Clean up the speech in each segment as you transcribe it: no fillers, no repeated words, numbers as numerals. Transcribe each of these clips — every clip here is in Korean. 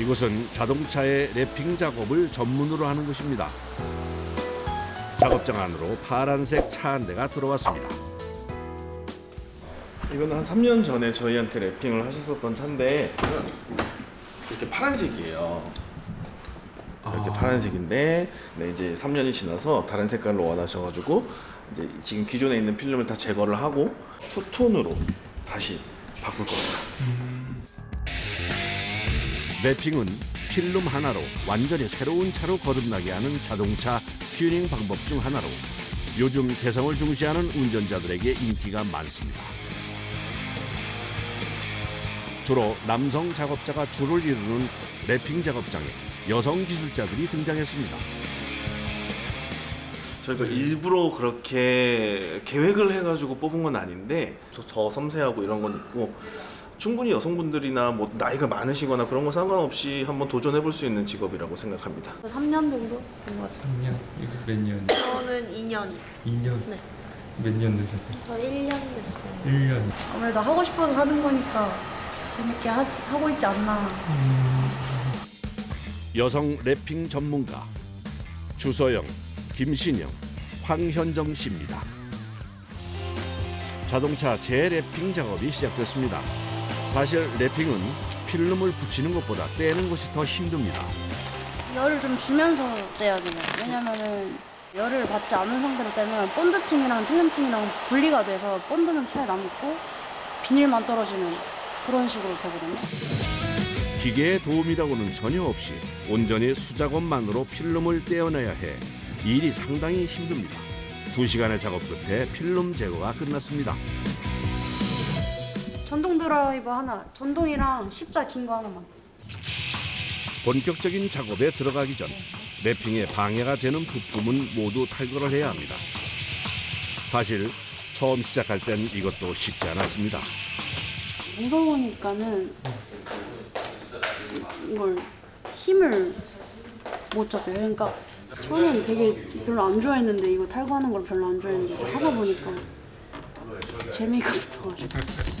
이곳은 자동차의 랩핑 작업을 전문으로 하는 곳입니다. 작업장 안으로 파란색 차 한 대가 들어왔습니다. 이거는 한 3년 전에 저희한테 랩핑을 하셨었던 차인데 이렇게 파란색이에요. 이렇게 파란색인데 네, 이제 3년이 지나서 다른 색깔로 원하셔가지고 이제 지금 기존에 있는 필름을 다 제거를 하고 투톤으로 다시 바꿀 겁니다. 랩핑은 필름 하나로 완전히 새로운 차로 거듭나게 하는 자동차 튜닝 방법 중 하나로 요즘 개성을 중시하는 운전자들에게 인기가 많습니다. 주로 남성 작업자가 주를 이루는 랩핑 작업장에 여성 기술자들이 등장했습니다. 저희가 일부러 그렇게 계획을 해가지고 뽑은 건 아닌데 더 섬세하고 이런 건 있고 충분히 여성분들이나 뭐 나이가 많으시거나 그런 거 상관없이 한번 도전해 볼 수 있는 직업이라고 생각합니다. 3년 정도 된 것 같아요. 3년? 이거 몇 년? 저는 2년. 2년? 네. 몇 년 되셨어요? 저 1년 됐어요. 1년. 아무래도 하고 싶어서 하는 거니까 재밌게 하고 있지 않나. 여성 랩핑 전문가 주서영, 김신영, 황현정 씨입니다. 자동차 재랩핑 작업이 시작됐습니다. 사실 랩핑은 필름을 붙이는 것보다 떼는 것이 더 힘듭니다. 열을 좀 주면서 떼야 돼요. 왜냐면은 열을 받지 않은 상태로 떼면 본드층이랑 필름층이랑 분리가 돼서 본드는 잘 남고 비닐만 떨어지는 그런 식으로 되거든요. 기계의 도움이라고는 전혀 없이 온전히 수작업만으로 필름을 떼어내야 해 일이 상당히 힘듭니다. 2시간의 작업 끝에 필름 제거가 끝났습니다. 전동 드라이버 하나, 전동이랑 십자 긴 거 하나만. 본격적인 작업에 들어가기 전 랩핑에 방해가 되는 부품은 모두 탈거를 해야 합니다. 사실 처음 시작할 땐 이것도 쉽지 않았습니다. 무서우니까는 이걸 힘을 못 줬어요. 그러니까 처음엔 되게 별로 안 좋아했는데 이거 탈거하는 걸 별로 안 좋아했는데 이제 하다 보니까 재미가 붙어가지고.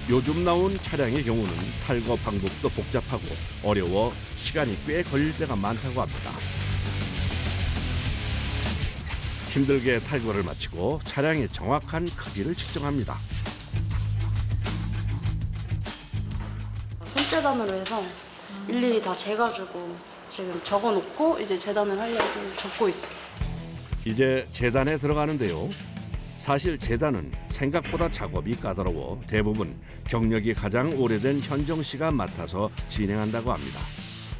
요즘 나온 차량의 경우는 탈거 방법도 복잡하고 어려워 시간이 꽤 걸릴 때가 많다고 합니다. 힘들게 탈거를 마치고 차량의 정확한 크기를 측정합니다. 손재단으로 해서 일일이 다 재가지고 지금 적어놓고 이제 재단을 하려고 적고 있어요. 이제 재단에 들어가는데요. 사실 재단은 생각보다 작업이 까다로워 대부분 경력이 가장 오래된 현정 씨가 맡아서 진행한다고 합니다.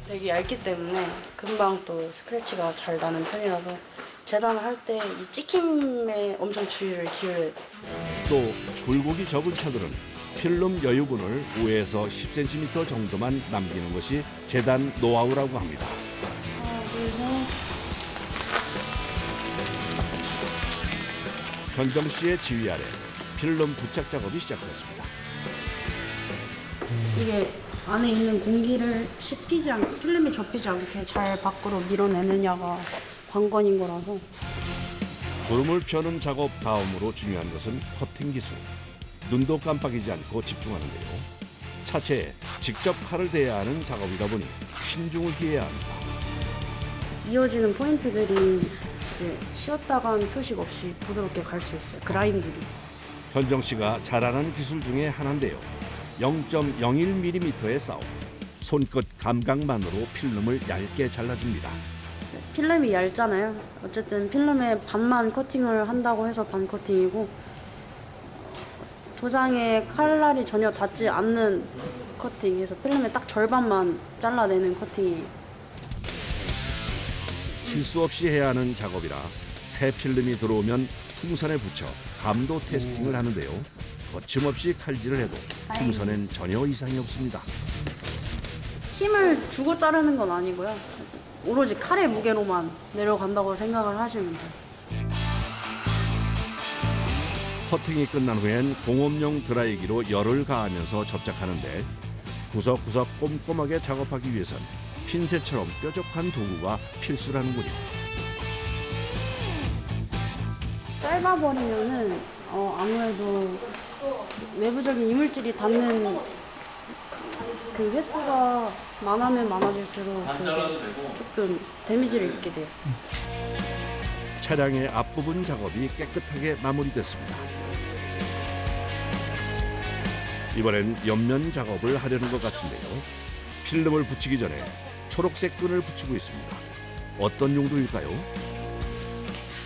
되게 얇기 때문에 금방 또 스크래치가 잘 나는 편이라서 재단을 할 때 이 찍힘에 엄청 주의를 기울여야 돼요. 또 굴곡이 적은 차들은 필름 여유분을 5에서 10cm 정도만 남기는 것이 재단 노하우라고 합니다. 하나, 둘, 셋. 현정 씨의 지휘 아래 필름 부착 작업이 시작됐습니다. 이게 안에 있는 공기를 씹히지 않고 필름이 접히지 않게 잘 밖으로 밀어내느냐가 관건인 거라서. 주름을 펴는 작업 다음으로 중요한 것은 커팅 기술. 눈도 깜빡이지 않고 집중하는데요. 차체에 직접 칼을 대야 하는 작업이다 보니 신중을 기해야 합니다. 이어지는 포인트들이 이제 쉬었다간 표식 없이 부드럽게 갈 수 있어요. 그라인들이. 현정 씨가 잘하는 기술 중에 하나인데요. 0.01mm의 싸움. 손끝 감각만으로 필름을 얇게 잘라줍니다. 필름이 얇잖아요. 어쨌든 필름의 반만 커팅을 한다고 해서 반 커팅이고 도장에 칼날이 전혀 닿지 않는 커팅해서 필름의 딱 절반만 잘라내는 커팅이에요. 실수 없이 해야 하는 작업이라 새 필름이 들어오면 풍선에 붙여 감도 테스팅을 하는데요. 거침없이 칼질을 해도 풍선엔 전혀 이상이 없습니다. 힘을 주고 자르는 건 아니고요. 오로지 칼의 무게로만 내려간다고 생각을 하시면 돼요. 커팅이 끝난 후엔 공업용 드라이기로 열을 가하면서 접착하는데 구석구석 꼼꼼하게 작업하기 위해선 핀셋처럼 뾰족한 도구가 필수라는군요. 짧아버리면은 아무래도 외부적인 이물질이 닿는 그 횟수가 많으면 많아질수록 조금 데미지를 입게 돼요. 차량의 앞부분 작업이 깨끗하게 마무리됐습니다. 이번엔 옆면 작업을 하려는 것 같은데요. 필름을 붙이기 전에 초록색 끈을 붙이고 있습니다. 어떤 용도일까요?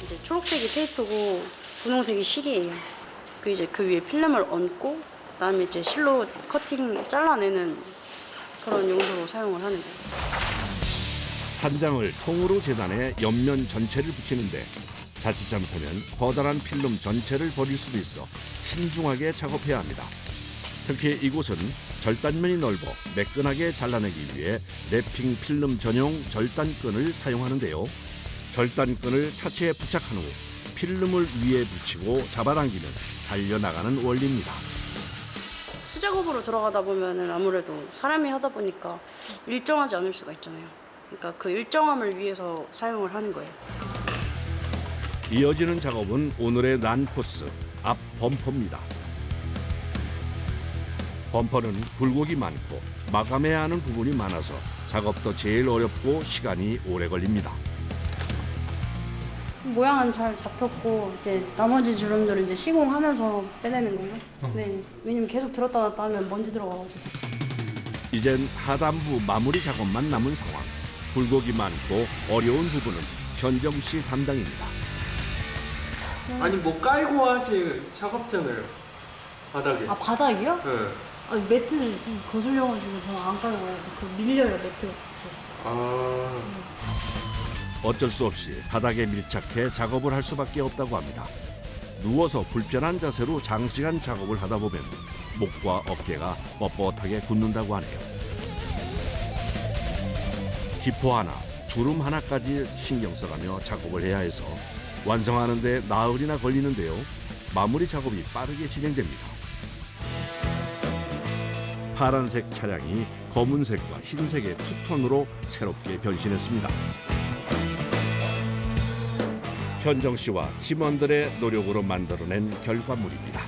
이제 초록색이 테이프고 분홍색이 실이에요. 그 위에 필름을 얹고 그다음에 이제 실로 커팅 잘라내는 그런 용도로 사용을 하는 거예요. 한 장을 통으로 재단해 옆면 전체를 붙이는데 자칫 잘못하면 커다란 필름 전체를 버릴 수도 있어 신중하게 작업해야 합니다. 특히 이곳은 절단면이 넓어 매끈하게 잘라내기 위해 랩핑 필름 전용 절단끈을 사용하는데요. 절단끈을 차체에 부착한 후 필름을 위에 붙이고 잡아당기면 달려나가는 원리입니다. 수작업으로 들어가다 보면은 아무래도 사람이 하다 보니까 일정하지 않을 수가 있잖아요. 그러니까 그 일정함을 위해서 사용을 하는 거예요. 이어지는 작업은 오늘의 난 코스 앞 범퍼입니다. 범퍼는 굴곡이 많고 마감해야 하는 부분이 많아서 작업도 제일 어렵고 시간이 오래 걸립니다. 모양은 잘 잡혔고 이제 나머지 주름들은 이제 시공하면서 빼내는 거예요. 네, 왜냐면 계속 들었다 놨다 하면 먼지 들어가가지고. 이젠 하단부 마무리 작업만 남은 상황. 굴곡이 많고 어려운 부분은 현정 씨 담당입니다. 아니 뭐 깔고 하지 작업잖아요. 바닥에. 아 바닥이요? 네. 아 매트 거슬려가지고 저는 안 깔고 그 밀려요 매트 같이. 아. 어쩔 수 없이 바닥에 밀착해 작업을 할 수밖에 없다고 합니다. 누워서 불편한 자세로 장시간 작업을 하다 보면 목과 어깨가 뻣뻣하게 굳는다고 하네요. 기포 하나, 주름 하나까지 신경 써가며 작업을 해야 해서 완성하는 데 나흘이나 걸리는데요. 마무리 작업이 빠르게 진행됩니다. 파란색 차량이 검은색과 흰색의 투톤으로 새롭게 변신했습니다. 현정 씨와 팀원들의 노력으로 만들어낸 결과물입니다.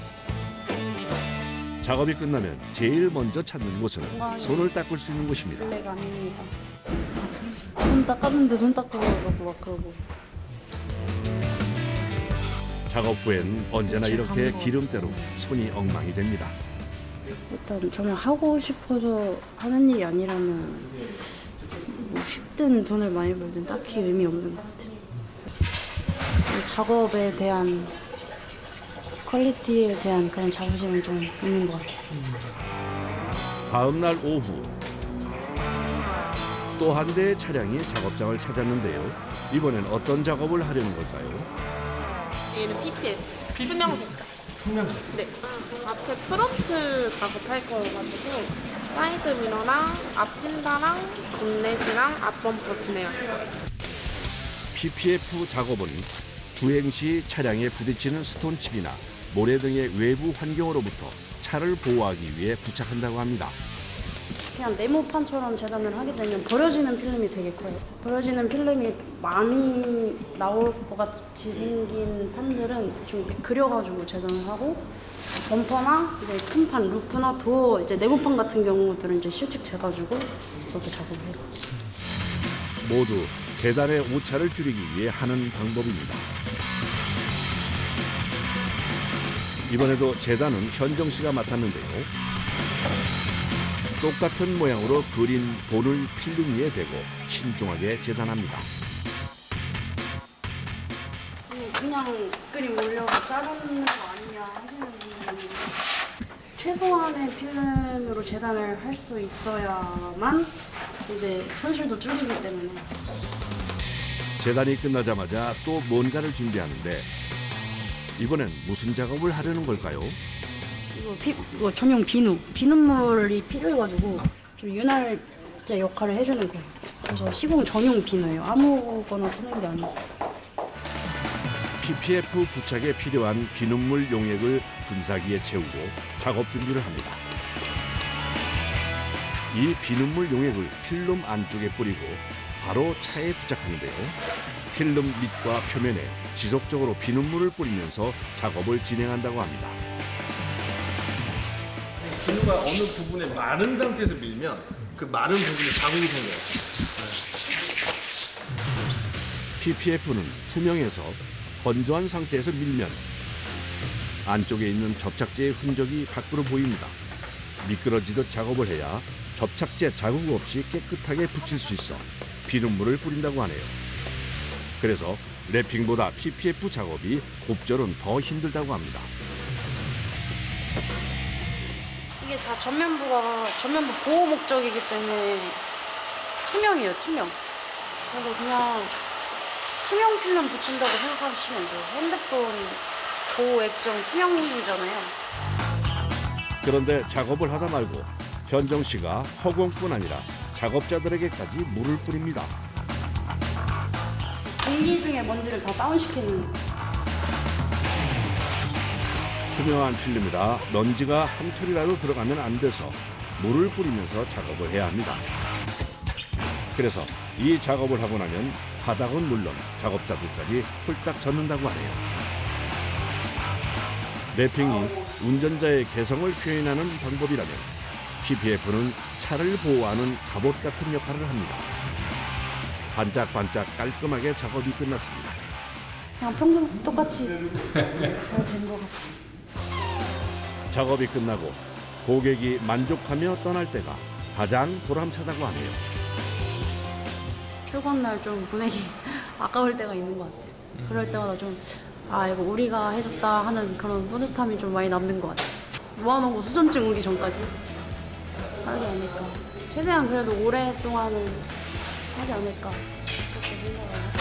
작업이 끝나면 제일 먼저 찾는 곳은 손을 닦을 수 있는 곳입니다. 블랙 아닙니다. 손 닦았는데 손 닦고 그러고 막 그러고. 작업 후엔 언제나 이렇게 기름때로 손이 엉망이 됩니다. 일단 저는 하고 싶어서 하는 일이 아니라면 뭐 쉽든 돈을 많이 벌든 딱히 의미 없는 것 같아요. 작업에 대한 퀄리티에 대한 그런 자부심은 좀 있는 것 같아요. 다음 날 오후 또 한 대의 차량이 작업장을 찾았는데요. 이번엔 어떤 작업을 하려는 걸까요? 얘는 PPL, 투명국자. 투명국자? 네. 앞에 프론트 작업할 거여가지고 사이드 미러랑 앞 펜다랑 본넷이랑 앞범퍼 진행할 거예요. PPF 작업은 주행 시 차량에 부딪히는 스톤칩이나 모래 등의 외부 환경으로부터 차를 보호하기 위해 부착한다고 합니다. 그냥 네모판처럼 재단을 하게 되면 버려지는 필름이 되게 커요. 버려지는 필름이 많이 나올 것 같이 생긴 판들은 좀 이렇게 그려가지고 재단을 하고 범퍼나 이제 큰 판, 루프나 도어 이제 네모판 같은 경우들은 이제 실측 재가지고 그렇게 작업을 해요. 모두 재단의 오차를 줄이기 위해 하는 방법입니다. 이번에도 재단은 현정 씨가 맡았는데요. 똑같은 모양으로 그린 볼을 필름 위에 대고 신중하게 재단합니다. 그냥 그림 올려서 자르는 거 아니냐 하시는 분들은 최소한의 필름으로 재단을 할 수 있어야만 이제 손실도 줄이기 때문에. 재단이 끝나자마자 또 뭔가를 준비하는데 이번엔 무슨 작업을 하려는 걸까요? 이거 전용 비눗물이 필요해가지고 좀 윤활제 역할을 해주는 거예요. 그래서 시공 전용 비누예요. 아무거나 쓰는 게 아니고. PPF 부착에 필요한 비눗물 용액을 분사기에 채우고 작업 준비를 합니다. 이 비눗물 용액을 필름 안쪽에 뿌리고 바로 차에 부착하는데요. 필름 밑과 표면에 지속적으로 비눗물을 뿌리면서 작업을 진행한다고 합니다. 비누가 어느 부분에 마른 상태에서 밀면 그 마른 부분에 자국이 생겨요. PPF는 투명해서 건조한 상태에서 밀면 안쪽에 있는 접착제의 흔적이 밖으로 보입니다. 미끄러지듯 작업을 해야 접착제 자국 없이 깨끗하게 붙일 수 있어 비눗물을 뿌린다고 하네요. 그래서 랩핑보다 PPF 작업이 곱절은 더 힘들다고 합니다. 이게 다 전면부 보호 목적이기 때문에 투명해요, 투명. 그래서 그냥 투명 필름 붙인다고 생각하시면 돼요. 핸드폰 보호 액정 투명이잖아요. 그런데 작업을 하다 말고 현정 씨가 허공뿐 아니라 작업자들에게까지 물을 뿌립니다. 공기 중에 먼지를 다 다운시키는. 투명한 필름이라 먼지가 한 톨이라도 들어가면 안 돼서 물을 뿌리면서 작업을 해야 합니다. 그래서 이 작업을 하고 나면 바닥은 물론 작업자들까지 홀딱 젖는다고 하네요. 랩핑이 운전자의 개성을 표현하는 방법이라면 PPF는 차를 보호하는 갑옷 같은 역할을 합니다. 반짝반짝 깔끔하게 작업이 끝났습니다. 그냥 평소랑 똑같이 잘 된 것 같아요. 작업이 끝나고 고객이 만족하며 떠날 때가 가장 보람차다고 하네요. 출근 날 좀 보내기 아까울 때가 있는 것 같아요. 그럴 때마다 좀 이거 우리가 해줬다 하는 그런 뿌듯함이 좀 많이 남는 것 같아요. 모아놓은 거 수전증 오기 전까지 하지 않을까. 최대한 그래도 오랫동안은 하지 않을까 그렇게 생각을 해요.